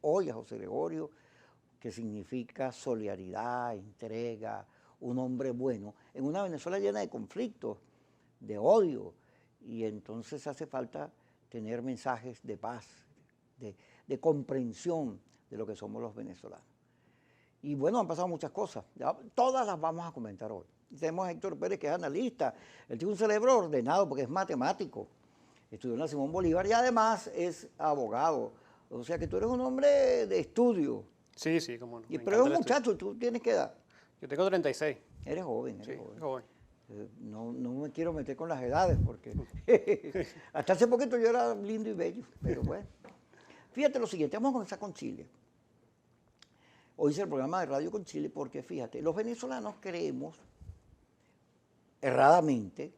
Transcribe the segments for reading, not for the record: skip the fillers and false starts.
hoy a José Gregorio, que significa solidaridad, entrega, un hombre bueno, en una Venezuela llena de conflictos, de odio, y entonces hace falta tener mensajes de paz, de comprensión de lo que somos los venezolanos. Y bueno, han pasado muchas cosas, ya, todas las vamos a comentar hoy. Tenemos a Héctor Pérez, que es analista, él tiene un cerebro ordenado porque es matemático, estudió en la Simón Bolívar y además es abogado. O sea que tú eres un hombre de estudio. Sí, sí, como no. Pero eres un muchacho, ¿tú tienes qué edad? Yo tengo 36. Eres joven, Sí, eres joven. joven. No me quiero meter con las edades porque hasta hace poquito yo era lindo y bello, pero bueno. Fíjate lo siguiente, vamos a comenzar con Chile. Hoy hice el programa de radio con Chile porque fíjate, los venezolanos creemos erradamente,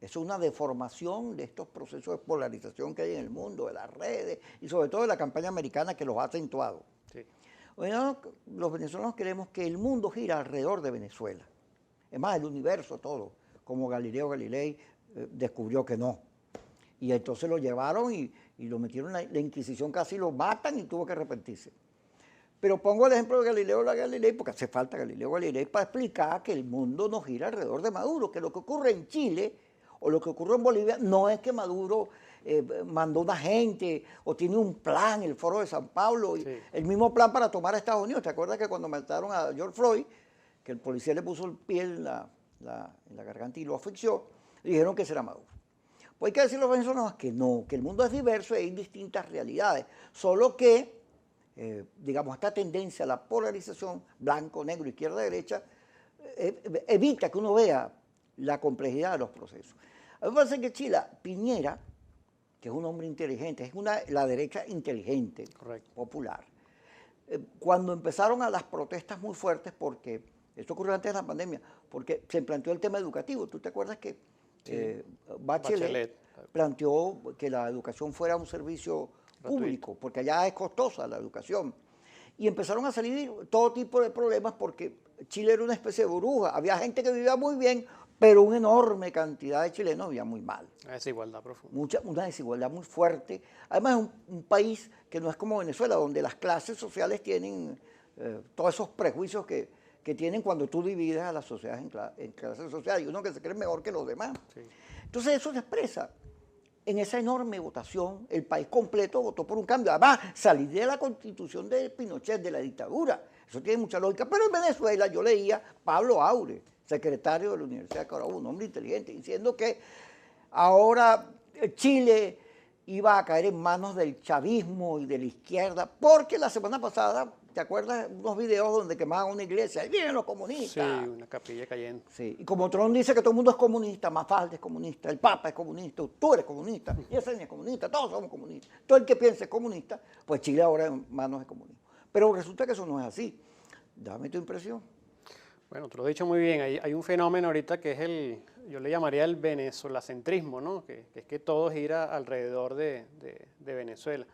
es una deformación de estos procesos de polarización que hay en el mundo, de las redes y sobre todo de la campaña americana que los ha acentuado. Sí. Bueno, los venezolanos creemos que el mundo gira alrededor de Venezuela. Es más, el universo todo, como Galileo Galilei descubrió que no. Y entonces lo llevaron y lo metieron en la Inquisición, casi lo matan y tuvo que arrepentirse. Pero pongo el ejemplo de Galileo Galilei porque hace falta Galileo Galilei para explicar que el mundo no gira alrededor de Maduro, que lo que ocurre en Chile o lo que ocurre en Bolivia no es que Maduro mandó una gente o tiene un plan, el Foro de San Pablo, y el mismo plan para tomar a Estados Unidos. ¿Te acuerdas que cuando mataron a George Floyd, que el policía le puso el pie en la garganta y lo asfixió, dijeron que ese era Maduro? Pues hay que decir a los venezolanos que no, que el mundo es diverso y hay distintas realidades, solo que, digamos, esta tendencia a la polarización, blanco, negro, izquierda, derecha, evita que uno vea la complejidad de los procesos. A mí me parece que Chile, Piñera, que es un hombre inteligente, es la derecha inteligente, correcto, popular. Cuando empezaron a las protestas muy fuertes, porque esto ocurrió antes de la pandemia, porque se planteó el tema educativo. ¿Tú te acuerdas que Bachelet planteó que la educación fuera un servicio público, porque allá es costosa la educación? Y empezaron a salir todo tipo de problemas porque Chile era una especie de burbuja. Había gente que vivía muy bien, pero una enorme cantidad de chilenos vivían muy mal. Una desigualdad profunda. Una desigualdad muy fuerte. Además es un país que no es como Venezuela, donde las clases sociales tienen todos esos prejuicios que tienen cuando tú divides a las sociedades en clases sociales. Y uno que se cree mejor que los demás. Sí. Entonces eso se expresa. En esa enorme votación, el país completo votó por un cambio. Además, salir de la constitución de Pinochet, de la dictadura, eso tiene mucha lógica. Pero en Venezuela yo leía Pablo Aure, secretario de la Universidad de Carabobo, un hombre inteligente, diciendo que ahora Chile iba a caer en manos del chavismo y de la izquierda, porque la semana pasada, ¿te acuerdas? Unos videos donde quemaban una iglesia, ahí vienen los comunistas. Sí, una capilla cayendo. Sí, y como Trump dice que todo el mundo es comunista, Mafalda es comunista, el Papa es comunista, tú eres comunista, Yesenia es comunista, todos somos comunistas. Todo el que piense es comunista, pues Chile ahora en manos de comunismo. Pero resulta que eso no es así. Dame tu impresión. Bueno, tú lo has dicho muy bien, hay un fenómeno ahorita que es yo le llamaría el venezolacentrismo, ¿no? Que es que todo gira alrededor de Venezuela.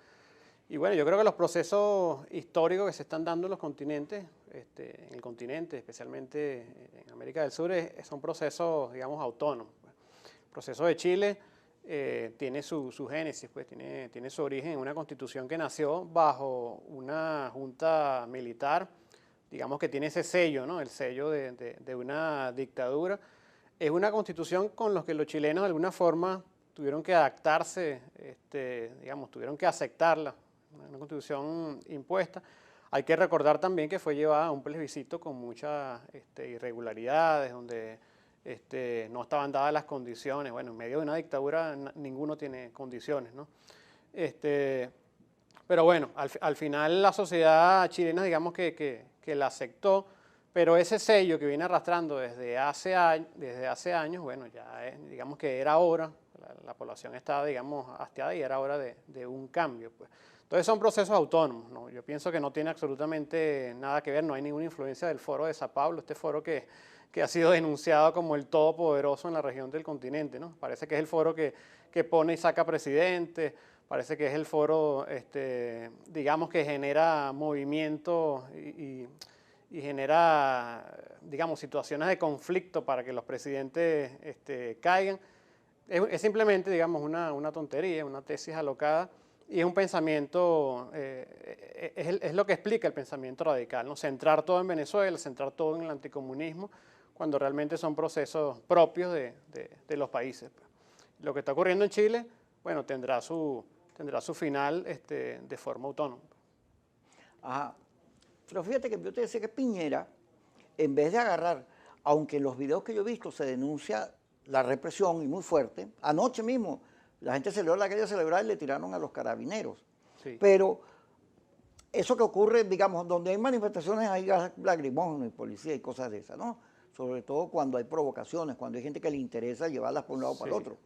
Y bueno, yo creo que los procesos históricos que se están dando en los continentes, en el continente, especialmente en América del Sur, son procesos, digamos, autónomos. El proceso de Chile tiene su génesis, pues tiene su origen en una constitución que nació bajo una junta militar, digamos que tiene ese sello, ¿no? El sello de una dictadura. Es una constitución con la que los chilenos de alguna forma tuvieron que adaptarse, digamos, tuvieron que aceptarla, una constitución impuesta. Hay que recordar también que fue llevada a un plebiscito con muchas irregularidades, donde no estaban dadas las condiciones. Bueno, en medio de una dictadura ninguno tiene condiciones, ¿no? Pero bueno, al final la sociedad chilena, digamos que la aceptó, pero ese sello que viene arrastrando desde hace años, bueno, ya digamos que era hora, la población estaba, digamos, hastiada y era hora de un cambio, pues. Entonces son procesos autónomos, ¿no? Yo pienso que no tiene absolutamente nada que ver, no hay ninguna influencia del Foro de Sao Paulo, este foro que ha sido denunciado como el todopoderoso en la región del continente, ¿no? Parece que es el foro que pone y saca presidentes, parece que es el foro, digamos, que genera movimiento y genera, digamos, situaciones de conflicto para que los presidentes caigan. Es simplemente, digamos, una tontería, una tesis alocada, y es un pensamiento, es lo que explica el pensamiento radical, ¿no? Centrar todo en Venezuela, centrar todo en el anticomunismo, cuando realmente son procesos propios de los países. Lo que está ocurriendo en Chile, bueno, tendrá su final de forma autónoma. Ajá. Pero fíjate que yo te decía que Piñera, en vez de agarrar, aunque en los videos que yo he visto se denuncia la represión y muy fuerte, anoche mismo la gente celebró la calle a celebrar y le tiraron a los carabineros. Sí. Pero eso que ocurre, digamos, donde hay manifestaciones hay gas lacrimógeno y policía y cosas de esas, ¿no? Sobre todo cuando hay provocaciones, cuando hay gente que le interesa llevarlas por un lado o para el otro.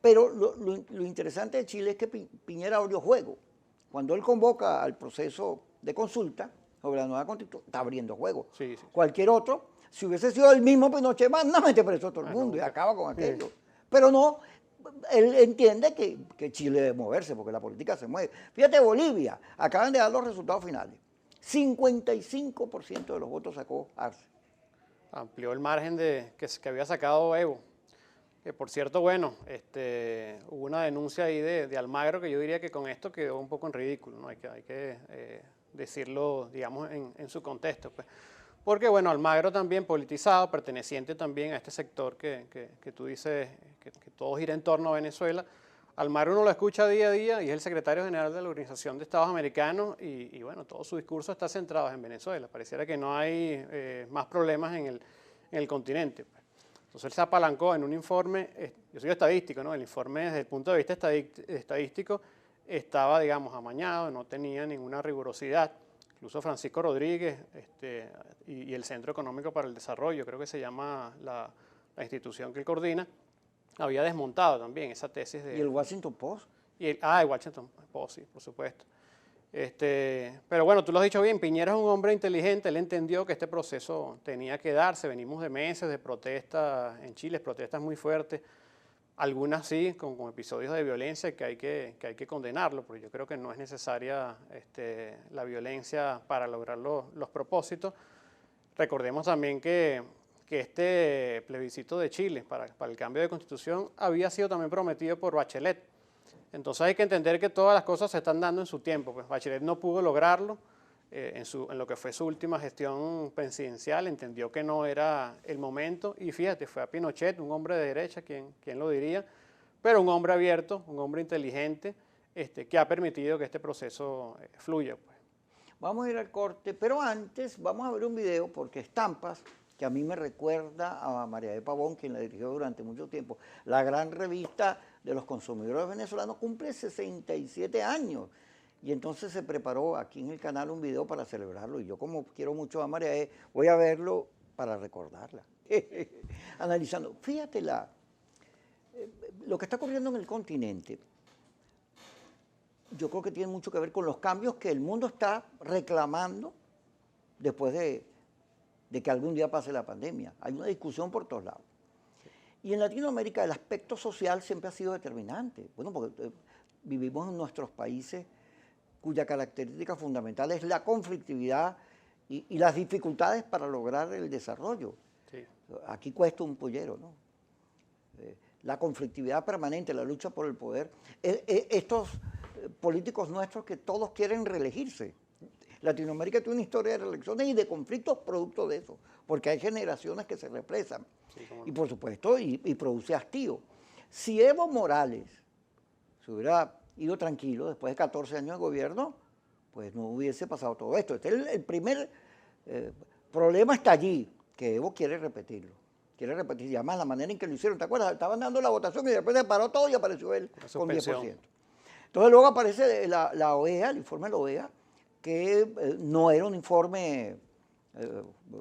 Pero lo interesante de Chile es que Piñera abrió juego. Cuando él convoca al proceso de consulta sobre la nueva constitución, está abriendo juego. Sí, sí. Cualquier otro, si hubiese sido el mismo Pinochet, no mete preso a todo el mundo y acaba con aquello. Pero no, él entiende que Chile debe moverse porque la política se mueve. Fíjate, Bolivia, acaban de dar los resultados finales. 55% de los votos sacó Arce. Amplió el margen que había sacado Evo. Que por cierto, bueno, hubo una denuncia ahí de Almagro que yo diría que con esto quedó un poco en ridículo, ¿no? Hay que decirlo, digamos, en su contexto, pues. Porque, bueno, Almagro también politizado, perteneciente también a este sector que tú dices que todo gira en torno a Venezuela. Almagro uno lo escucha día a día y es el secretario general de la Organización de Estados Americanos y bueno, todo su discurso está centrado en Venezuela. Pareciera que no hay más problemas en el continente, pues. Entonces él se apalancó en un informe, yo soy estadístico, ¿no? El informe desde el punto de vista estadístico estaba, digamos, amañado, no tenía ninguna rigurosidad. Incluso Francisco Rodríguez y el Centro Económico para el Desarrollo, creo que se llama la institución que él coordina, había desmontado también esa tesis de... ¿Y el Washington Post? El Washington Post, sí, por supuesto. Pero bueno, tú lo has dicho bien, Piñera es un hombre inteligente, él entendió que este proceso tenía que darse, venimos de meses de protestas en Chile, protestas muy fuertes, algunas sí, con episodios de violencia que hay que condenarlo, porque yo creo que no es necesaria la violencia para lograr los propósitos. Recordemos también que este plebiscito de Chile para el cambio de constitución había sido también prometido por Bachelet. Entonces hay que entender que todas las cosas se están dando en su tiempo. Pues Bachelet no pudo lograrlo en lo que fue su última gestión presidencial, entendió que no era el momento y fíjate, fue a Pinochet, un hombre de derecha, ¿quién lo diría? Pero un hombre abierto, un hombre inteligente, que ha permitido que este proceso fluya, pues. Vamos a ir al corte, pero antes vamos a ver un video porque Estampas, que a mí me recuerda a María de Pavón, quien la dirigió durante mucho tiempo, la gran revista de los consumidores venezolanos, cumple 67 años. Y entonces se preparó aquí en el canal un video para celebrarlo. Y yo, como quiero mucho a María, voy a verlo para recordarla. Analizando, fíjate lo que está ocurriendo en el continente. Yo creo que tiene mucho que ver con los cambios que el mundo está reclamando después de que algún día pase la pandemia. Hay una discusión por todos lados. Y en Latinoamérica el aspecto social siempre ha sido determinante. Bueno, porque vivimos en nuestros países cuya característica fundamental es la conflictividad y las dificultades para lograr el desarrollo. Sí. Aquí cuesta un pollero, ¿no? La conflictividad permanente, la lucha por el poder. Estos políticos nuestros que todos quieren reelegirse. Latinoamérica tiene una historia de reelecciones y de conflictos producto de eso, porque hay generaciones que se represan. Sí, y por supuesto, y produce hastío. Si Evo Morales se hubiera ido tranquilo después de 14 años de gobierno, pues no hubiese pasado todo esto. El primer problema está allí, que Evo quiere repetirlo. Quiere repetir, y además la manera en que lo hicieron. ¿Te acuerdas? Estaban dando la votación y después se paró todo y apareció él con 10%. Entonces luego aparece la OEA, el informe de la OEA, que no era un informe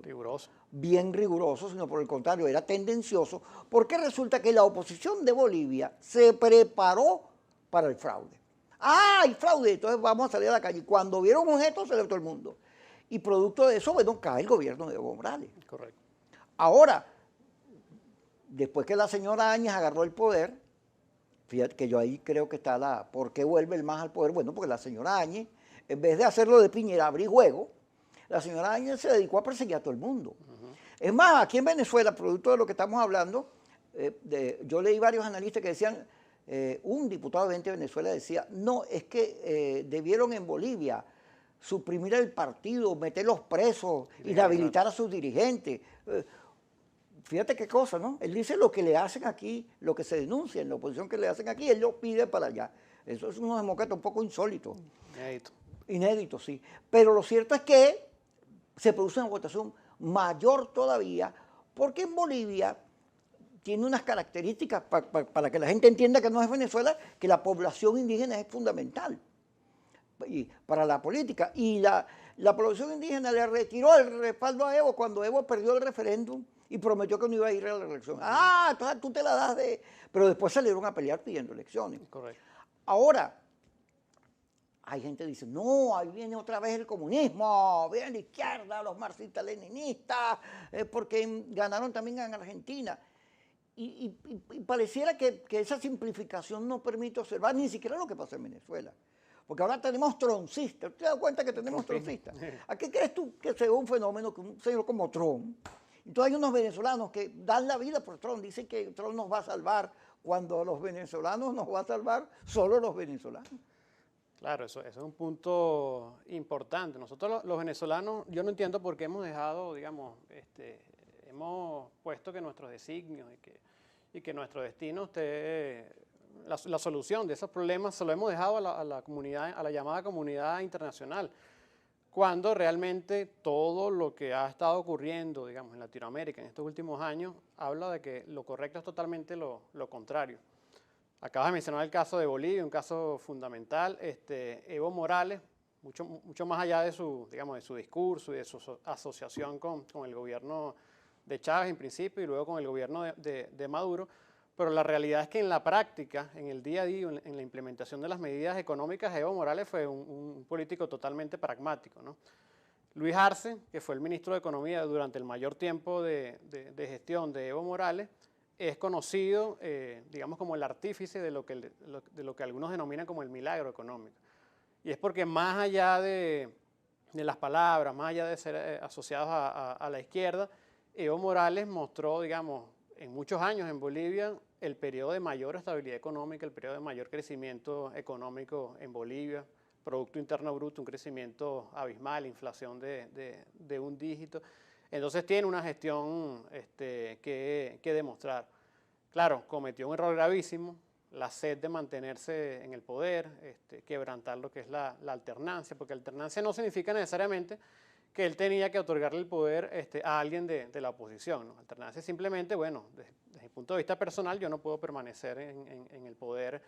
riguroso, bien riguroso, sino por el contrario, era tendencioso, porque resulta que la oposición de Bolivia se preparó para el fraude. ¡Ah, hay fraude! Entonces vamos a salir a la calle. Cuando vieron un gesto, salió todo el mundo. Y producto de eso, bueno, cae el gobierno de Evo Morales. Correcto. Ahora, después que la señora Áñez agarró el poder, fíjate que yo ahí creo que está ¿por qué vuelve el MAS al poder? Bueno, porque la señora Áñez, en vez de hacerlo de Piñera, abrir juego, la señora Áñez se dedicó a perseguir a todo el mundo. Es más, aquí en Venezuela, producto de lo que estamos hablando, yo leí varios analistas que decían un diputado de 20 de Venezuela decía, no, es que debieron en Bolivia suprimir el partido, meterlos presos, inhabilitar a sus dirigentes. Fíjate qué cosa, ¿no? Él dice lo que le hacen aquí, lo que se denuncia en la oposición que le hacen aquí, él lo pide para allá. Eso es un demócrata un poco insólito. Inédito. Inédito, sí. Pero lo cierto es que se produce una votación mayor todavía, porque en Bolivia tiene unas características para que la gente entienda que no es Venezuela, que la población indígena es fundamental para la política. Y la población indígena le retiró el respaldo a Evo cuando Evo perdió el referéndum y prometió que no iba a ir a la elección. Ah, entonces tú te la das de... Pero después salieron a pelear pidiendo elecciones. Correcto. Ahora, hay gente que dice, no, ahí viene otra vez el comunismo, viene la izquierda, los marxistas-leninistas, porque ganaron también en Argentina. Y pareciera que esa simplificación no permite observar ni siquiera lo que pasa en Venezuela. Porque ahora tenemos troncistas. ¿Usted se da cuenta que tenemos troncistas? ¿A qué crees tú que se ve un fenómeno que un señor como Trump? Entonces hay unos venezolanos que dan la vida por Trump, dicen que Trump nos va a salvar, cuando a los venezolanos nos va a salvar solo los venezolanos. Claro, eso es un punto importante. Nosotros los venezolanos, yo no entiendo por qué hemos dejado, digamos, hemos puesto que nuestros designios y que nuestro destino esté, la solución de esos problemas se lo hemos dejado a la comunidad, a la llamada comunidad internacional, cuando realmente todo lo que ha estado ocurriendo, digamos, en Latinoamérica en estos últimos años, habla de que lo correcto es totalmente lo contrario. Acabas de mencionar el caso de Bolivia, un caso fundamental. Evo Morales, mucho más allá de su, digamos, de su discurso y de su asociación con el gobierno de Chávez en principio y luego con el gobierno de Maduro, pero la realidad es que en la práctica, en el día a día, en la implementación de las medidas económicas, Evo Morales fue un político totalmente pragmático, ¿no? Luis Arce, que fue el ministro de Economía durante el mayor tiempo de gestión de Evo Morales, es conocido, digamos, como el artífice de lo que algunos denominan como el milagro económico. Y es porque más allá de las palabras, más allá de ser asociados a la izquierda, Evo Morales mostró, digamos, en muchos años en Bolivia el periodo de mayor estabilidad económica, el periodo de mayor crecimiento económico en Bolivia, Producto Interno Bruto, un crecimiento abismal, inflación de un dígito. Entonces tiene una gestión que demostrar. Claro, cometió un error gravísimo, la sed de mantenerse en el poder, quebrantar lo que es la alternancia, porque alternancia no significa necesariamente que él tenía que otorgarle el poder a alguien de la oposición, ¿no? Alternancia es simplemente, bueno, desde mi punto de vista personal, yo no puedo permanecer en el poder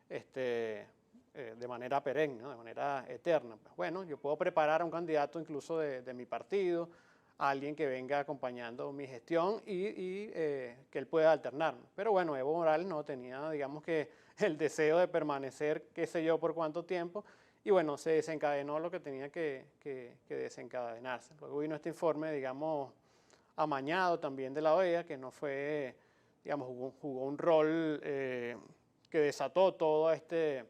de manera perenne, ¿no? De manera eterna. Pues bueno, yo puedo preparar a un candidato incluso de mi partido, a alguien que venga acompañando mi gestión y que él pueda alternar. Pero bueno, Evo Morales no tenía, digamos que, el deseo de permanecer, qué sé yo, por cuánto tiempo, y bueno, se desencadenó lo que tenía que desencadenarse. Luego vino este informe, digamos, amañado también de la OEA, que no fue, digamos, jugó un rol que desató todo este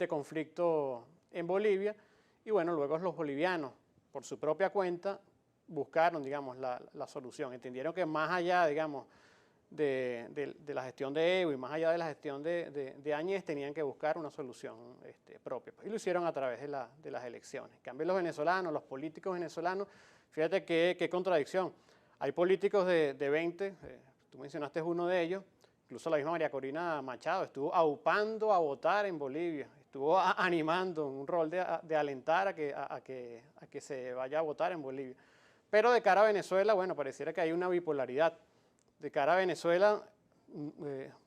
conflicto en Bolivia, y bueno, luego los bolivianos, por su propia cuenta, buscaron, digamos, la solución. Entendieron que más allá, digamos, de la gestión de Evo y más allá de la gestión de Áñez, tenían que buscar una solución propia. Y lo hicieron a través de las elecciones. En cambio, los venezolanos, los políticos venezolanos, fíjate qué contradicción. Hay políticos de 20, tú mencionaste uno de ellos, incluso la misma María Corina Machado estuvo aupando a votar en Bolivia, estuvo animando un rol de alentar a que se vaya a votar en Bolivia. Pero de cara a Venezuela, bueno, pareciera que hay una bipolaridad. De cara a Venezuela,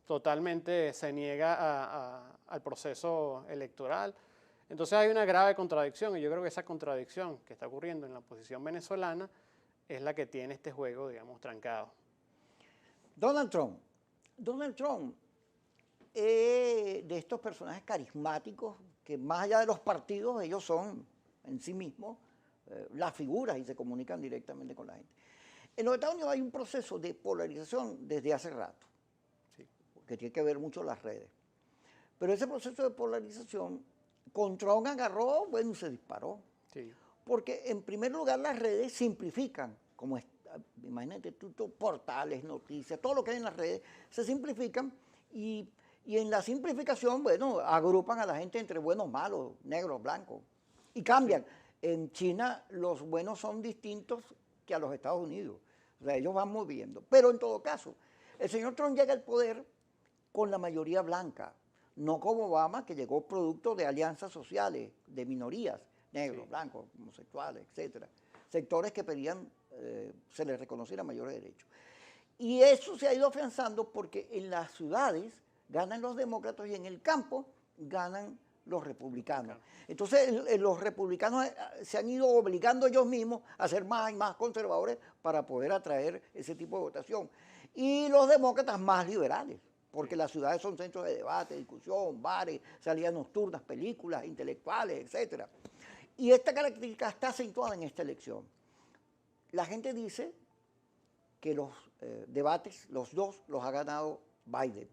totalmente se niega al proceso electoral. Entonces hay una grave contradicción, y yo creo que esa contradicción que está ocurriendo en la oposición venezolana es la que tiene este juego, digamos, trancado. Donald Trump es de estos personajes carismáticos que más allá de los partidos, ellos son en sí mismos las figuras y se comunican directamente con la gente. En los Estados Unidos hay un proceso de polarización desde hace rato, sí, que tiene que ver mucho las redes. Pero ese proceso de polarización, con Trump agarró, bueno, se disparó. Sí. Porque en primer lugar las redes simplifican, como imagínate tú, portales, noticias, todo lo que hay en las redes, se simplifican y Y en la simplificación, bueno, agrupan a la gente entre buenos, malos, negros, blancos, y cambian. En China los buenos son distintos que a los Estados Unidos. O sea, ellos van moviendo. Pero en todo caso, el señor Trump llega al poder con la mayoría blanca, no como Obama, que llegó producto de alianzas sociales, de minorías, negros, sí, blancos, homosexuales, etcétera. Sectores que pedían se les reconociera mayores derechos. Y eso se ha ido afianzando porque en las ciudades ganan los demócratas y en el campo ganan los republicanos. Entonces los republicanos se han ido obligando ellos mismos a ser más y más conservadores para poder atraer ese tipo de votación. Y los demócratas más liberales, porque las ciudades son centros de debate, discusión, bares, salidas nocturnas, películas, intelectuales, etc. Y esta característica está acentuada en esta elección. La gente dice que los debates, los dos, los ha ganado Biden.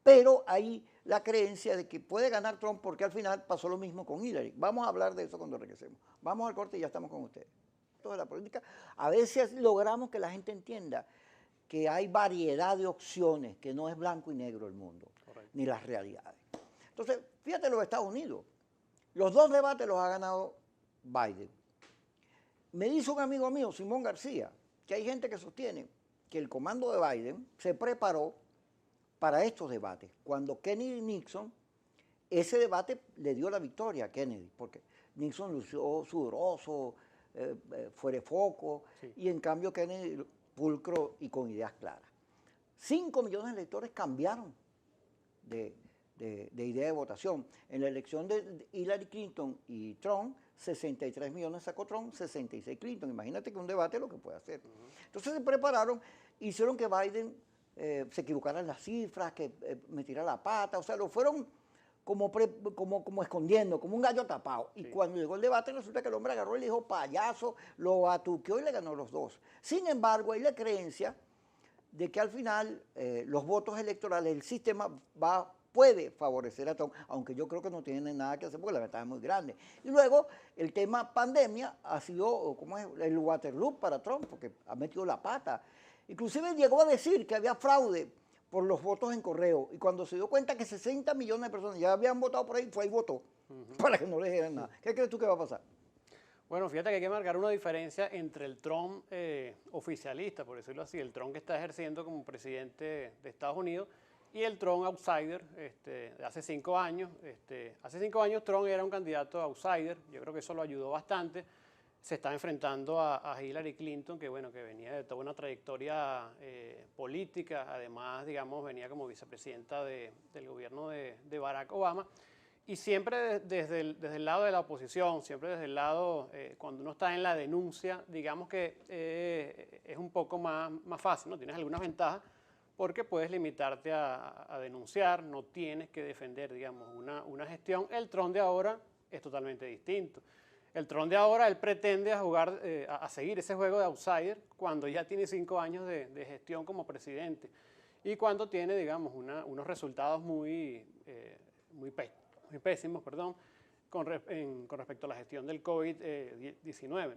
Pero hay la creencia de que puede ganar Trump porque al final pasó lo mismo con Hillary. Vamos a hablar de eso cuando regresemos. Vamos al corte y ya estamos con ustedes. Toda la política, a veces logramos que la gente entienda que hay variedad de opciones, que no es blanco y negro el mundo, correcto, ni las realidades. Entonces, fíjate los Estados Unidos. Los dos debates los ha ganado Biden. Me dice un amigo mío, Simón García, que hay gente que sostiene que el comando de Biden se preparó para estos debates. Cuando Kennedy y Nixon, ese debate le dio la victoria a Kennedy, porque Nixon lució sudoroso, fuera de foco, sí, y en cambio Kennedy pulcro y con ideas claras. 5 millones de electores cambiaron de idea de votación. En la elección de Hillary Clinton y Trump, 63 millones sacó Trump, 66 Clinton. Imagínate que un debate es lo que puede hacer. Entonces se prepararon, hicieron que Biden se equivocara en las cifras, que metiera la pata, o sea, lo fueron como escondiendo, como un gallo tapado. Y sí, cuando llegó el debate resulta que el hombre agarró y le dijo payaso, lo batuqueó y le ganó los dos. Sin embargo, hay la creencia de que al final los votos electorales, el sistema puede favorecer a Trump, aunque yo creo que no tiene nada que hacer porque la ventaja es muy grande. Y luego el tema pandemia ha sido, ¿cómo es?, el Waterloo para Trump, porque ha metido la pata. Inclusive llegó a decir que había fraude por los votos en correo, y cuando se dio cuenta que 60 millones de personas ya habían votado por ahí, fue y votó, para que no le dijeran nada. ¿Qué crees tú que va a pasar? Bueno, fíjate que hay que marcar una diferencia entre el Trump oficialista, por decirlo así, el Trump que está ejerciendo como presidente de Estados Unidos, y el Trump outsider de hace 5 años. Hace 5 años Trump era un candidato outsider, yo creo que eso lo ayudó bastante. Se está enfrentando a Hillary Clinton, que bueno, que venía de toda una trayectoria política, además, digamos, venía como vicepresidenta del gobierno de Barack Obama, y siempre desde el lado de la oposición, siempre desde el lado, cuando uno está en la denuncia, digamos que es un poco más fácil, ¿no? Tienes algunas ventajas, porque puedes limitarte a denunciar, no tienes que defender, digamos, una gestión. El Trump de ahora es totalmente distinto. El Trump de ahora, él pretende jugar, a seguir ese juego de outsider cuando ya tiene 5 años de gestión como presidente y cuando tiene, digamos, unos resultados muy pésimos, perdón, con respecto a la gestión del COVID-19.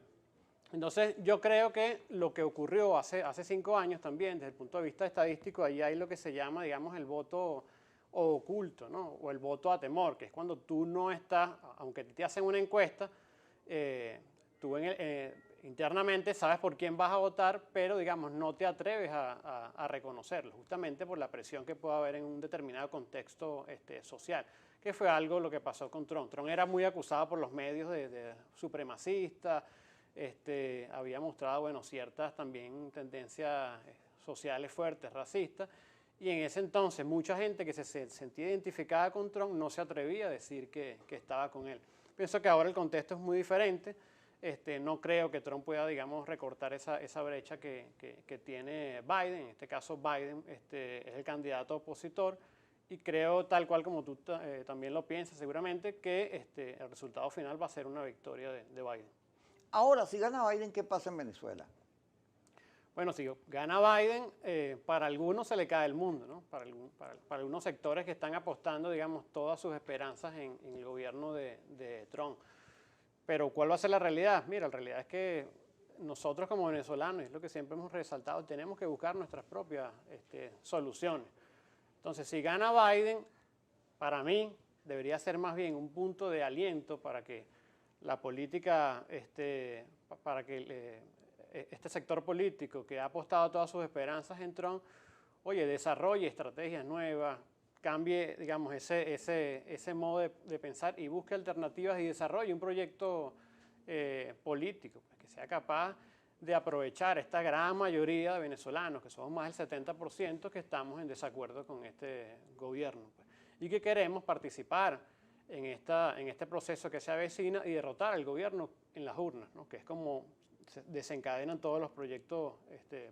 Entonces, yo creo que lo que ocurrió hace 5 años también, desde el punto de vista estadístico, ahí hay lo que se llama, digamos, el voto oculto, ¿no? O el voto a temor, que es cuando tú no estás, aunque te hacen una encuesta, tú internamente sabes por quién vas a votar, pero, digamos, no te atreves a reconocerlo, justamente por la presión que puede haber en un determinado contexto social, que fue algo lo que pasó con Trump. Trump era muy acusado por los medios de supremacista. Había mostrado, bueno, ciertas también tendencias sociales fuertes, racistas, y en ese entonces mucha gente que se sentía identificada con Trump no se atrevía a decir que estaba con él. Pienso que ahora el contexto es muy diferente. No creo que Trump pueda, digamos, recortar esa brecha que tiene Biden. En este caso Biden es el candidato opositor, y creo, tal cual como tú también lo piensas seguramente, que el resultado final va a ser una victoria de Biden. Ahora, si gana Biden, ¿qué pasa en Venezuela? Bueno, si gana Biden, para algunos se le cae el mundo, ¿no? Para algunos sectores que están apostando, digamos, todas sus esperanzas en el gobierno de Trump. Pero ¿cuál va a ser la realidad? Mira, la realidad es que nosotros como venezolanos, es lo que siempre hemos resaltado, tenemos que buscar nuestras propias soluciones. Entonces, si gana Biden, para mí debería ser más bien un punto de aliento para que la política, para que este sector político que ha apostado todas sus esperanzas en Trump, oye, desarrolle estrategias nuevas, cambie, digamos, ese modo de pensar y busque alternativas y desarrolle un proyecto político, pues, que sea capaz de aprovechar esta gran mayoría de venezolanos, que somos más del 70%, que estamos en desacuerdo con este gobierno, pues, y que queremos participar en este proceso que se avecina y derrotar al gobierno en las urnas, ¿no? Que es como se desencadenan todos los proyectos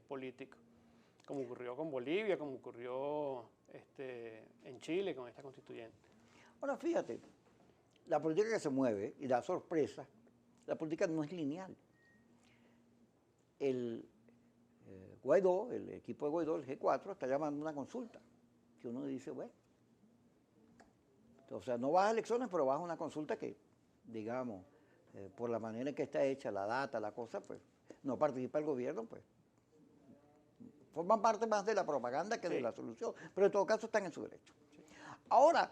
políticos, como ocurrió con Bolivia, como ocurrió en Chile con esta constituyente. Ahora fíjate, la política que se mueve y da sorpresa, la política no es lineal. El Guaidó, el equipo de Guaidó, el G4, está llamando una consulta, que uno dice, bueno, o sea, no vas a elecciones, pero vas a una consulta que, digamos, por la manera en que está hecha, la data, la cosa, pues, no participa el gobierno, pues, forman parte más de la propaganda que de la solución, pero en todo caso están en su derecho. Ahora,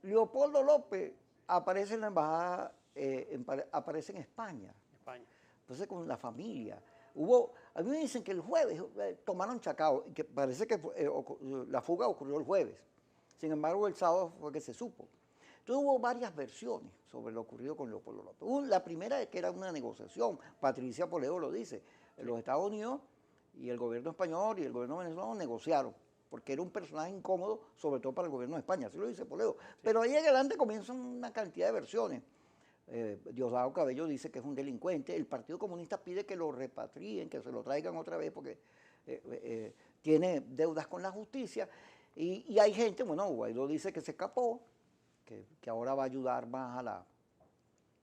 Leopoldo López aparece en la embajada, aparece en España. Entonces con la familia. A mí me dicen que el jueves tomaron Chacao, y que parece que la fuga ocurrió el jueves. Sin embargo, el sábado fue que se supo. Entonces hubo varias versiones sobre lo ocurrido con Leopoldo López. La primera es que era una negociación, Patricia Poleo lo dice, los Estados Unidos y el gobierno español y el gobierno venezolano negociaron, porque era un personaje incómodo, sobre todo para el gobierno de España, así lo dice Poleo. Sí. Pero ahí en adelante comienzan una cantidad de versiones. Diosdado Cabello dice que es un delincuente, el Partido Comunista pide que lo repatrien, que se lo traigan otra vez porque tiene deudas con la justicia, y hay gente, bueno, Guaidó dice que se escapó, que ahora va a ayudar más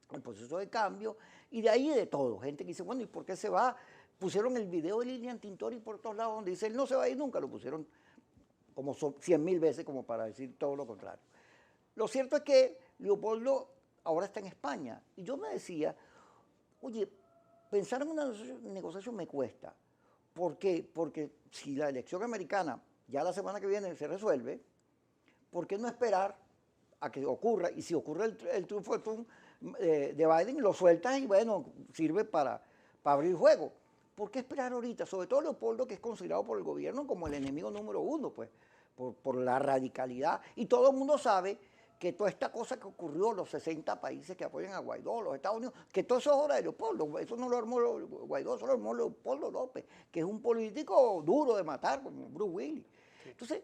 al proceso de cambio, y de ahí de todo, gente que dice, bueno, ¿y por qué se va? Pusieron el video de Lilian Tintori por todos lados donde dice, él no se va a ir nunca, lo pusieron como 100.000 veces como para decir todo lo contrario. Lo cierto es que Leopoldo ahora está en España, y yo me decía, oye, pensar en una negociación me cuesta. ¿Por qué? Porque si la elección americana ya la semana que viene se resuelve, ¿por qué no esperar a que ocurra? Y si ocurre el triunfo de Biden, lo sueltas y bueno, sirve para abrir juego. ¿Por qué esperar ahorita? Sobre todo Leopoldo, que es considerado por el gobierno como el enemigo número uno, pues, por la radicalidad. Y todo el mundo sabe que toda esta cosa que ocurrió, los 60 países que apoyan a Guaidó, los Estados Unidos, que todo eso es obra de Leopoldo, eso no lo armó Guaidó, eso lo armó Leopoldo López, que es un político duro de matar, como Bruce Willis. Sí. Entonces,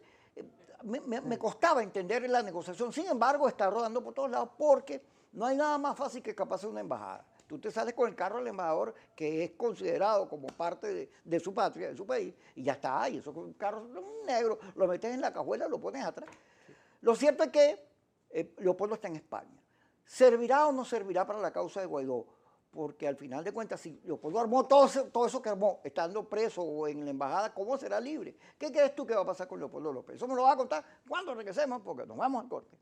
me costaba entender la negociación, sin embargo, está rodando por todos lados, porque no hay nada más fácil que escaparse de una embajada. Tú te sales con el carro del embajador, que es considerado como parte de su patria, de su país, y ya está ahí, eso con un carro negro, lo metes en la cajuela, lo pones atrás. Sí. Lo cierto es que Leopoldo está en España. ¿Servirá o no servirá para la causa de Guaidó? Porque al final de cuentas, si Leopoldo armó todo eso que armó, estando preso o en la embajada, ¿cómo será libre? ¿Qué crees tú que va a pasar con Leopoldo López? Eso me lo va a contar cuando regresemos, porque nos vamos al corte.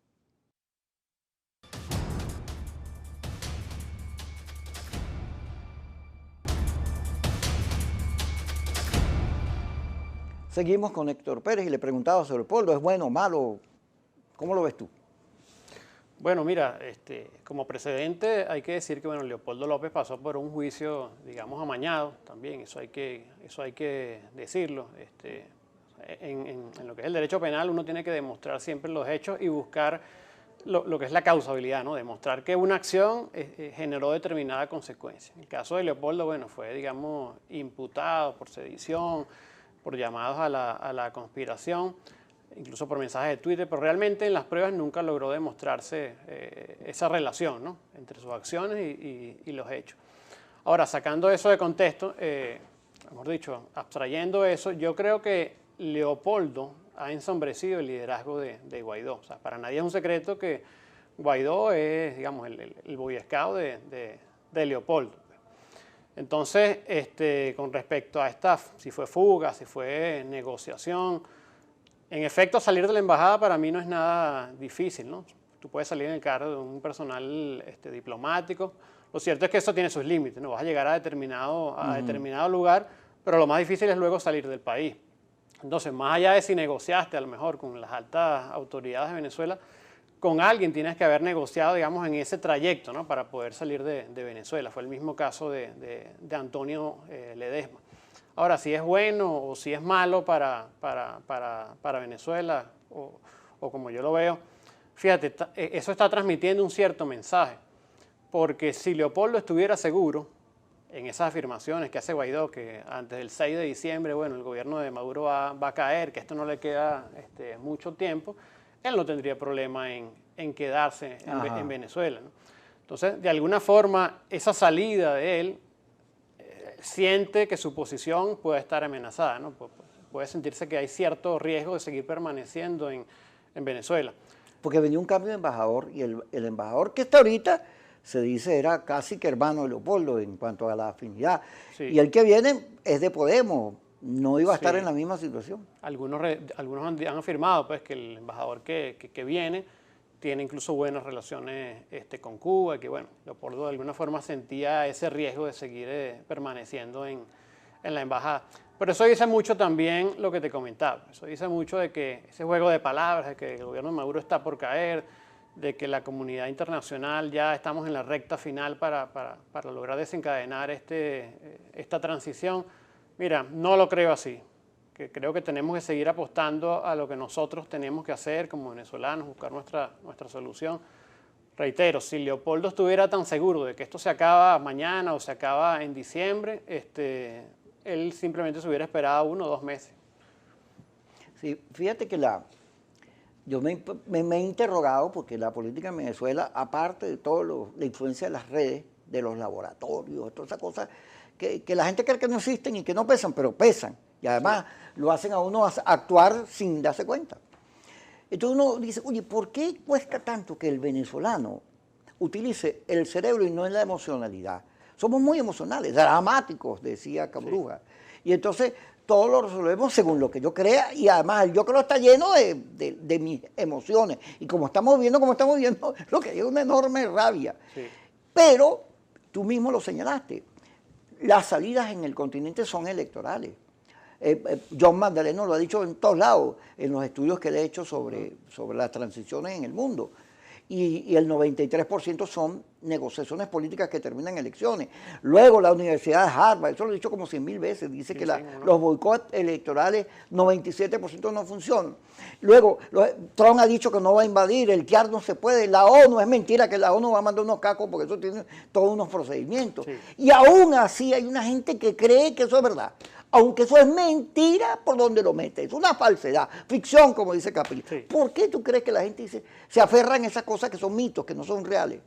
Seguimos con Héctor Pérez y le preguntaba sobre Leopoldo, ¿es bueno o malo? ¿Cómo lo ves tú? Bueno, mira, como precedente hay que decir que bueno, Leopoldo López pasó por un juicio, digamos, amañado también, eso hay que decirlo. En lo que es el derecho penal uno tiene que demostrar siempre los hechos y buscar lo que es la causabilidad, ¿no? Demostrar que una acción generó determinada consecuencia. En el caso de Leopoldo, bueno, fue, digamos, imputado por sedición, por llamados a la conspiración, incluso por mensajes de Twitter, pero realmente en las pruebas nunca logró demostrarse esa relación, ¿no? Entre sus acciones y los hechos. Ahora, sacando eso de contexto, mejor dicho, abstrayendo eso, yo creo que Leopoldo ha ensombrecido el liderazgo de Guaidó. O sea, para nadie es un secreto que Guaidó es, digamos, el Boy Scout de Leopoldo. Entonces, con respecto a si fue fuga, si fue negociación, en efecto, salir de la embajada para mí no es nada difícil, ¿no? Tú puedes salir en el carro de un personal diplomático. Lo cierto es que eso tiene sus límites, ¿no? Vas a llegar a determinado lugar, pero lo más difícil es luego salir del país. Entonces, más allá de si negociaste a lo mejor con las altas autoridades de Venezuela, con alguien tienes que haber negociado, digamos, en ese trayecto, ¿no? Para poder salir de Venezuela. Fue el mismo caso de Antonio Ledesma. Ahora, si es bueno o si es malo para Venezuela, o como yo lo veo, fíjate, eso está transmitiendo un cierto mensaje, porque si Leopoldo estuviera seguro en esas afirmaciones que hace Guaidó, que antes del 6 de diciembre, bueno, el gobierno de Maduro va a caer, que esto no le queda mucho tiempo, él no tendría problema en quedarse en Venezuela, ¿no? Entonces, de alguna forma, esa salida de él siente que su posición puede estar amenazada, ¿no? Puede sentirse que hay cierto riesgo de seguir permaneciendo en Venezuela. Porque venía un cambio de embajador y el embajador que está ahorita se dice era casi que hermano de Leopoldo en cuanto a la afinidad. Sí. Y el que viene es de Podemos, no iba a estar en la misma situación. Algunos han afirmado pues, que el embajador que viene tiene incluso buenas relaciones con Cuba, y que bueno, Leopoldo de alguna forma sentía ese riesgo de seguir permaneciendo en la embajada. Pero eso dice mucho también lo que te comentaba, eso dice mucho de que ese juego de palabras, de que el gobierno de Maduro está por caer, de que la comunidad internacional ya estamos en la recta final para lograr desencadenar esta transición. Mira, no lo creo así. Que creo que tenemos que seguir apostando a lo que nosotros tenemos que hacer como venezolanos, buscar nuestra solución. Reitero, si Leopoldo estuviera tan seguro de que esto se acaba mañana o se acaba en diciembre, él simplemente se hubiera esperado 1 o 2 meses. Sí, fíjate que yo me he interrogado porque la política en Venezuela, aparte de todo la influencia de las redes, de los laboratorios, todas esas cosas, que la gente cree que no existen y que no pesan, pero pesan. Y además lo hacen a uno actuar sin darse cuenta. Entonces uno dice, oye, ¿por qué cuesta tanto que el venezolano utilice el cerebro y no la emocionalidad? Somos muy emocionales, dramáticos, decía Cabruja. Sí. Y entonces todo lo resolvemos según lo que yo crea y además el yo creo está lleno de mis emociones. Y como estamos viendo, lo que hay es una enorme rabia. Sí. Pero tú mismo lo señalaste, las salidas en el continente son electorales. John Magdaleno lo ha dicho en todos lados, en los estudios que le he hecho sobre las transiciones en el mundo. Y el 93% son negociaciones políticas que terminan en elecciones. Luego la Universidad de Harvard, eso lo he dicho como 100.000 veces, dice que los boicots electorales, 97% no funcionan. Luego Trump ha dicho que no va a invadir, el TIAR no se puede, la ONU, es mentira que la ONU va a mandar unos cacos porque eso tiene todos unos procedimientos. Sí. Y aún así hay una gente que cree que eso es verdad. Aunque eso es mentira por donde lo mete, es una falsedad, ficción, como dice Capri. Sí. ¿Por qué tú crees que la gente se aferra en esas cosas que son mitos, que no son reales?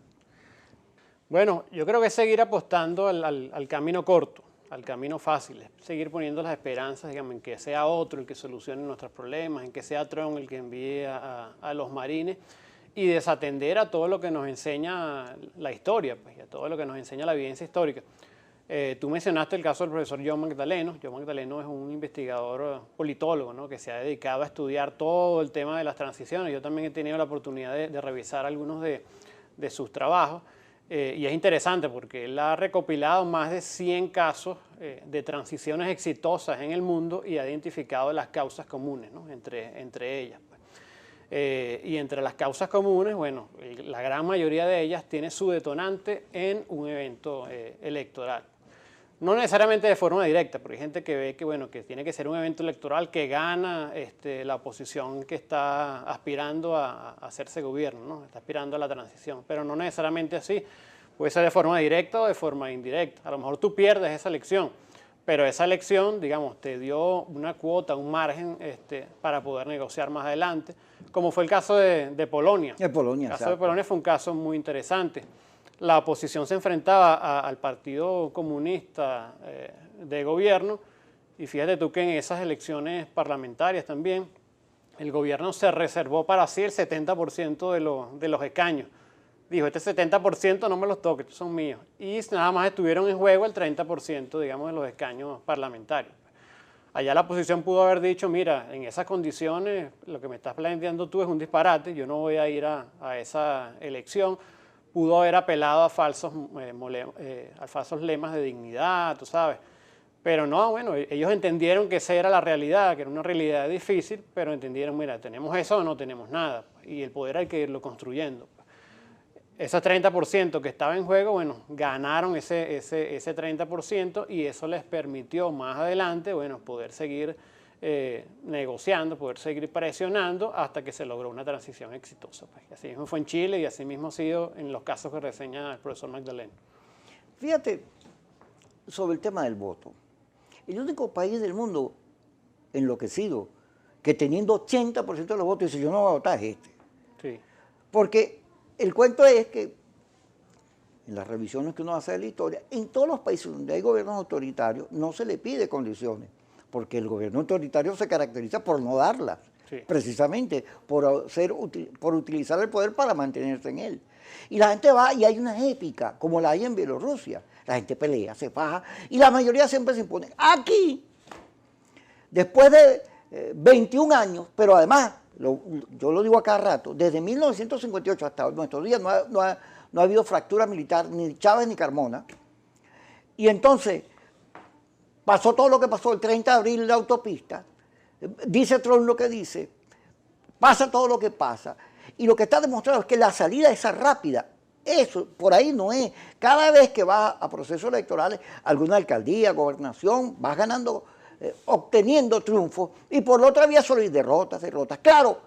Bueno, yo creo que es seguir apostando al camino corto, al camino fácil, es seguir poniendo las esperanzas, digamos, en que sea otro el que solucione nuestros problemas, en que sea Trump el que envíe a los marines, y desatender a todo lo que nos enseña la historia, pues, y a todo lo que nos enseña la evidencia histórica. Tú mencionaste el caso del profesor John Magdaleno. John Magdaleno es un investigador politólogo, ¿no? Que se ha dedicado a estudiar todo el tema de las transiciones. Yo también he tenido la oportunidad de revisar algunos de sus trabajos y es interesante porque él ha recopilado más de 100 casos de transiciones exitosas en el mundo y ha identificado las causas comunes, ¿no? entre ellas. Y entre las causas comunes, bueno, la gran mayoría de ellas tiene su detonante en un evento electoral. No necesariamente de forma directa, porque hay gente que ve que, bueno, que tiene que ser un evento electoral que gana la oposición que está aspirando a hacerse gobierno, ¿no? Está aspirando a la transición, pero no necesariamente así. Puede ser de forma directa o de forma indirecta. A lo mejor tú pierdes esa elección, pero esa elección, digamos, te dio una cuota, un margen para poder negociar más adelante, como fue el caso de Polonia. El caso de Polonia fue un caso muy interesante. La oposición se enfrentaba al Partido Comunista de gobierno y fíjate tú que en esas elecciones parlamentarias también el gobierno se reservó para sí el 70% de los escaños. Dijo, este 70% no me los toques, estos son míos. Y nada más estuvieron en juego el 30%, digamos, de los escaños parlamentarios. Allá la oposición pudo haber dicho, mira, en esas condiciones lo que me estás planteando tú es un disparate, yo no voy a ir a esa elección. Pudo haber apelado a falsos lemas de dignidad, tú sabes. Pero no, bueno, ellos entendieron que esa era la realidad, que era una realidad difícil, pero entendieron, mira, tenemos eso o no tenemos nada, y el poder hay que irlo construyendo. Ese 30% que estaba en juego, bueno, ganaron ese 30% y eso les permitió más adelante, bueno, poder seguir negociando, poder seguir presionando hasta que se logró una transición exitosa. Pues. Así mismo fue en Chile y así mismo ha sido en los casos que reseña el profesor Magdaleno. Fíjate, sobre el tema del voto. El único país del mundo enloquecido que teniendo 80% de los votos dice yo no voy a votar es este. Sí. Porque el cuento es que en las revisiones que uno hace de la historia, en todos los países donde hay gobiernos autoritarios no se le pide condiciones, porque el gobierno autoritario se caracteriza por no darlas, sí, precisamente por utilizar el poder para mantenerse en él. Y la gente va y hay una épica, como la hay en Bielorrusia. La gente pelea, se faja, y la mayoría siempre se impone. Aquí, después de 21 años, pero además, yo lo digo a cada rato, desde 1958 hasta nuestros días no ha habido fractura militar, ni Chávez ni Carmona. Y entonces, pasó todo lo que pasó el 30 de abril en la autopista, dice Trump lo que dice, pasa todo lo que pasa, y lo que está demostrado es que la salida esa rápida, eso por ahí no es. Cada vez que vas a procesos electorales, alguna alcaldía, gobernación, vas ganando, obteniendo triunfos, y por la otra vía solo hay derrotas. Claro,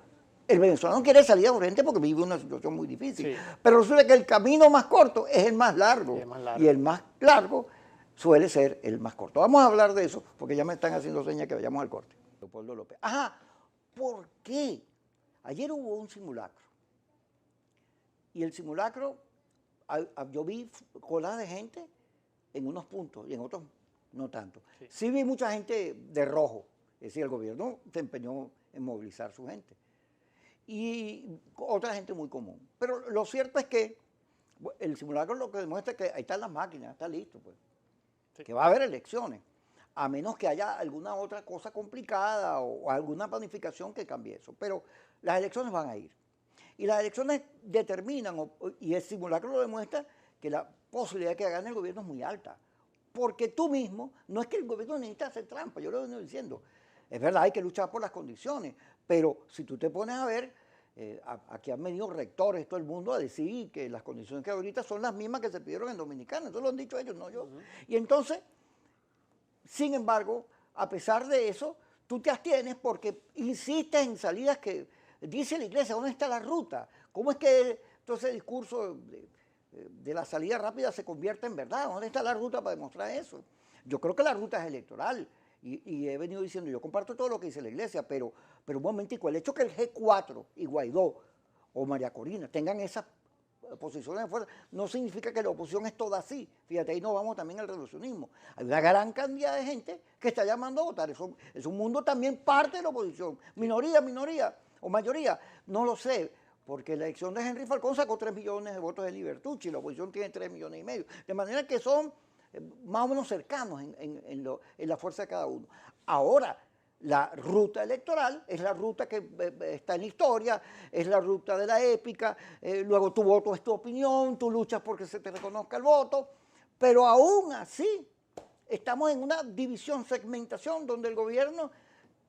el venezolano quiere salida urgente porque vive una situación muy difícil, sí, pero resulta que el camino más corto es el más largo, y el más largo suele ser el más corto. Vamos a hablar de eso, porque ya me están haciendo señas que vayamos al corte. Leopoldo López. Ajá, ¿por qué? Ayer hubo un simulacro. Y el simulacro, yo vi colas de gente en unos puntos y en otros no tanto. Sí, sí vi mucha gente de rojo, es decir, el gobierno se empeñó en movilizar su gente. Y otra gente muy común. Pero lo cierto es que el simulacro lo que demuestra es que ahí están las máquinas, está listo, pues. Sí. Que va a haber elecciones, a menos que haya alguna otra cosa complicada o alguna planificación que cambie eso. Pero las elecciones van a ir. Y las elecciones determinan, y el simulacro lo demuestra, que la posibilidad de que gane el gobierno es muy alta. Porque tú mismo, no es que el gobierno necesita hacer trampa, yo lo he venido diciendo. Es verdad, hay que luchar por las condiciones, pero si tú te pones a ver, aquí han venido rectores, todo el mundo a decir que las condiciones que hay ahorita son las mismas que se pidieron en Dominicana. Eso lo han dicho ellos, no yo. Y entonces, sin embargo, a pesar de eso, tú te abstienes porque insistes en salidas que dice la iglesia, ¿dónde está la ruta? ¿Cómo es que entonces el discurso de la salida rápida se convierte en verdad? ¿Dónde está la ruta para demostrar eso? Yo creo que la ruta es electoral y he venido diciendo, yo comparto todo lo que dice la iglesia, pero un momentico, el hecho que el G4 y Guaidó o María Corina tengan esas posiciones de fuerza, no significa que la oposición es toda así. Fíjate, ahí nos vamos también al revolucionismo. Hay una gran cantidad de gente que está llamando a votar. Eso es un mundo también parte de la oposición. Minoría o mayoría, no lo sé, porque la elección de Henry Falcón sacó 3 millones de votos de Libertucci, la oposición tiene 3,5 millones. De manera que son más o menos cercanos en la fuerza de cada uno. Ahora, la ruta electoral es la ruta que está en la historia, es la ruta de la épica, luego tu voto es tu opinión, tú luchas porque se te reconozca el voto, pero aún así estamos en una división, segmentación, donde el gobierno,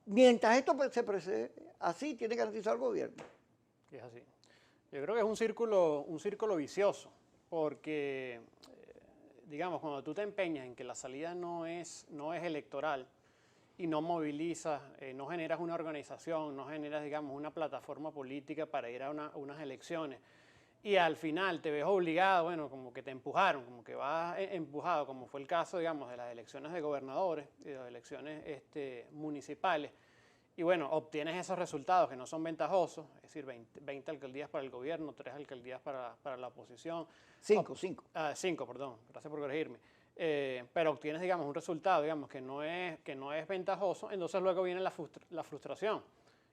mientras esto se procede así, tiene que garantizar el gobierno. Es así. Yo creo que es un círculo vicioso, porque, digamos, cuando tú te empeñas en que la salida no es electoral, y no movilizas, no generas una organización, no generas, digamos, una plataforma política para ir a unas elecciones, y al final te ves obligado, bueno, como que te empujaron, como que vas empujado, como fue el caso, digamos, de las elecciones de gobernadores y de las elecciones municipales, y bueno, obtienes esos resultados que no son ventajosos, es decir, 20 alcaldías para el gobierno, 3 alcaldías para la oposición. 5, perdón, gracias por corregirme. Pero obtienes, digamos, un resultado, digamos, que no es ventajoso, entonces luego viene la frustración.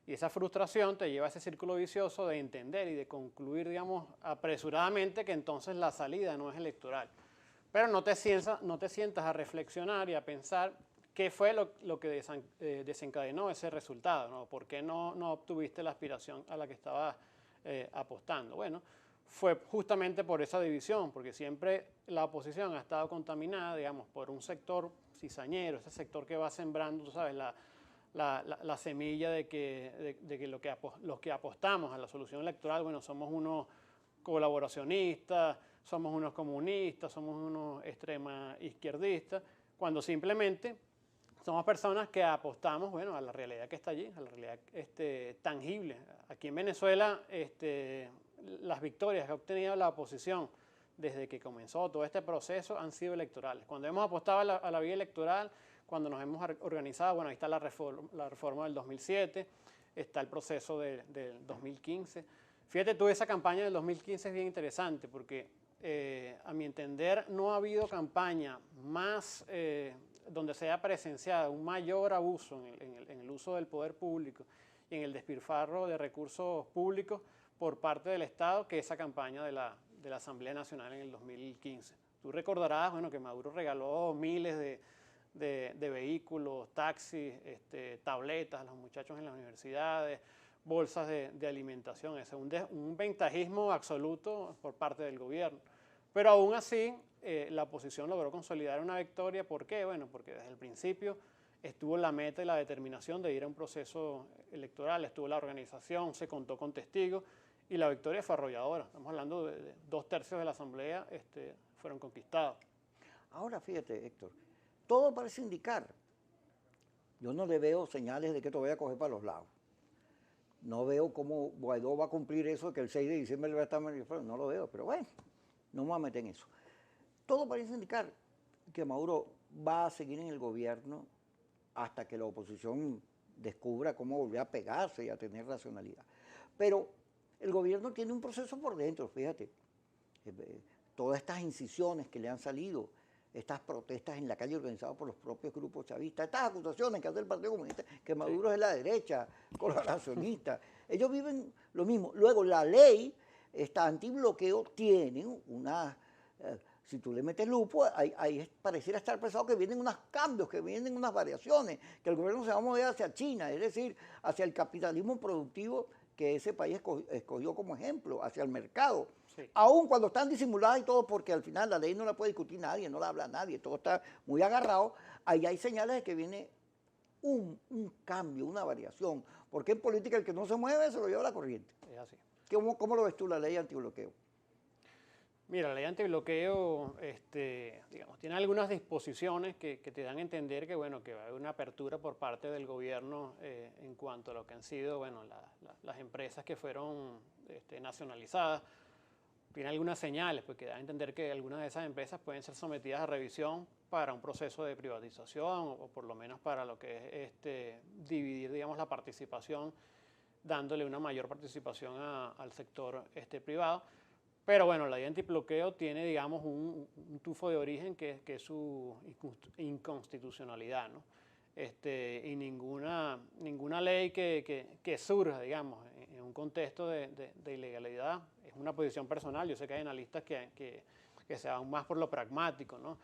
Y esa frustración te lleva a ese círculo vicioso de entender y de concluir, digamos, apresuradamente que entonces la salida no es electoral. Pero no te sientas a reflexionar y a pensar qué fue lo que desencadenó ese resultado, ¿no? ¿Por qué no obtuviste la aspiración a la que estabas apostando? Bueno, fue justamente por esa división, porque siempre la oposición ha estado contaminada, digamos, por un sector cizañero, ese sector que va sembrando, tú sabes, la semilla de que los que apostamos a la solución electoral, bueno, somos unos colaboracionistas, somos unos comunistas, somos unos extrema izquierdistas, cuando simplemente somos personas que apostamos, bueno, a la realidad que está allí, a la realidad tangible. Aquí en Venezuela, las victorias que ha obtenido la oposición desde que comenzó todo este proceso han sido electorales. Cuando hemos apostado a la vía electoral, cuando nos hemos organizado, bueno, ahí está la reforma del 2007, está el proceso del 2015. Fíjate tú, esa campaña del 2015 es bien interesante porque, a mi entender, no ha habido campaña más donde se haya presenciado un mayor abuso en el uso del poder público y en el despilfarro de recursos públicos por parte del Estado que esa campaña de la Asamblea Nacional en el 2015. Tú recordarás, bueno, que Maduro regaló miles de vehículos, taxis, tabletas a los muchachos en las universidades, bolsas de alimentación, es un ventajismo absoluto por parte del gobierno. Pero aún así, la oposición logró consolidar una victoria. ¿Por qué? Bueno, porque desde el principio estuvo la meta y la determinación de ir a un proceso electoral, estuvo la organización, se contó con testigos y la victoria fue arrolladora. Estamos hablando de 2/3 de la asamblea fueron conquistados. Ahora fíjate, Héctor, todo parece indicar, yo no le veo señales de que esto vaya a coger para los lados. No veo cómo Guaidó va a cumplir eso de que el 6 de diciembre le va a estar en el frente. No lo veo, pero bueno, no me voy a meter en eso. Todo parece indicar que Maduro va a seguir en el gobierno hasta que la oposición descubra cómo volver a pegarse y a tener racionalidad. Pero el gobierno tiene un proceso por dentro, fíjate. Todas estas incisiones que le han salido, estas protestas en la calle organizadas por los propios grupos chavistas, estas acusaciones que hace el Partido Comunista, que Maduro es de la derecha, colaboracionista, ellos viven lo mismo. Luego la ley, esta antibloqueo, tiene una, si tú le metes lupo, ahí pareciera estar pensado que vienen unos cambios, que vienen unas variaciones, que el gobierno se va a mover hacia China, es decir, hacia el capitalismo productivo que ese país escogió como ejemplo, hacia el mercado. Sí. Aún cuando están disimuladas y todo, porque al final la ley no la puede discutir nadie, no la habla nadie, todo está muy agarrado, ahí hay señales de que viene un cambio, una variación, porque en política el que no se mueve se lo lleva la corriente. Es así. ¿Cómo lo ves tú, la ley antibloqueo? Mira, la ley antibloqueo, digamos, tiene algunas disposiciones que te dan a entender que, bueno, que va a haber una apertura por parte del gobierno en cuanto a lo que han sido, bueno, las empresas que fueron nacionalizadas. Tiene algunas señales, pues, que dan a entender que algunas de esas empresas pueden ser sometidas a revisión para un proceso de privatización o por lo menos para lo que es dividir, digamos, la participación, dándole una mayor participación al sector privado. Pero bueno, la ley antibloqueo tiene, digamos, un tufo de origen que es su inconstitucionalidad, ¿no? Y ninguna ley que surja, digamos, en un contexto de ilegalidad, es una posición personal. Yo sé que hay analistas que se van más por lo pragmático, ¿no?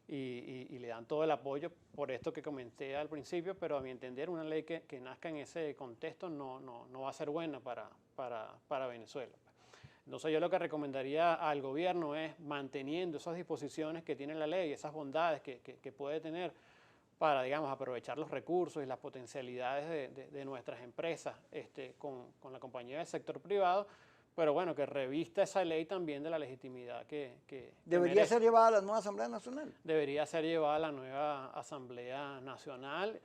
Y le dan todo el apoyo por esto que comenté al principio, pero a mi entender una ley que nazca en ese contexto no va a ser buena para Venezuela. Entonces yo lo que recomendaría al gobierno es manteniendo esas disposiciones que tiene la ley, esas bondades que puede tener para, digamos, aprovechar los recursos y las potencialidades de nuestras empresas con la compañía del sector privado, pero bueno, que revista esa ley también de la legitimidad que ¿Debería ser llevada a la nueva Asamblea Nacional? Debería ser llevada a la nueva Asamblea Nacional.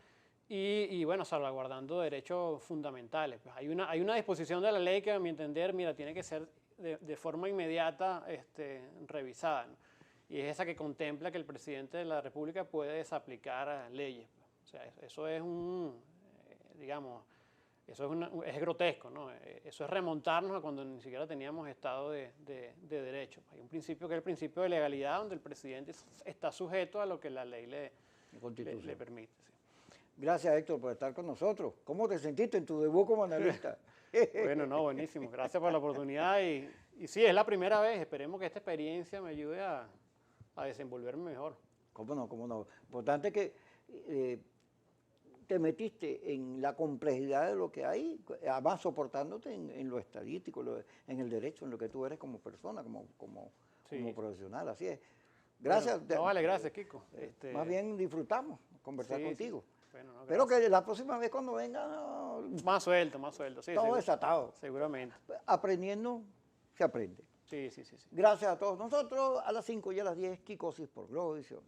Y bueno, salvaguardando derechos fundamentales. Pues hay una disposición de la ley que, a mi entender, mira, tiene que ser de forma inmediata revisada, ¿no? Y es esa que contempla que el presidente de la República puede desaplicar leyes. O sea, eso es digamos, es grotesco, ¿no? Eso es remontarnos a cuando ni siquiera teníamos Estado de Derecho. Hay un principio que es el principio de legalidad, donde el presidente está sujeto a lo que la ley le permite. Sí. Gracias, Héctor, por estar con nosotros. ¿Cómo te sentiste en tu debut como analista? Bueno, no, buenísimo. Gracias por la oportunidad. Y sí, es la primera vez. Esperemos que esta experiencia me ayude a desenvolverme mejor. ¿Cómo no? ¿Cómo no? Importante que te metiste en la complejidad de lo que hay, además soportándote en lo estadístico, en el derecho, en lo que tú eres como persona, como profesional. Así es. Gracias. Bueno, no, vale, gracias, Kiko. Más bien disfrutamos conversar sí, contigo. sí. Bueno, no, Espero que la próxima vez cuando venga, más suelto, sí, todo desatado. seguramente. Aprendiendo, se aprende. Sí. Gracias a todos nosotros. A las 5 y a las 10, Kikosis por Globovisión.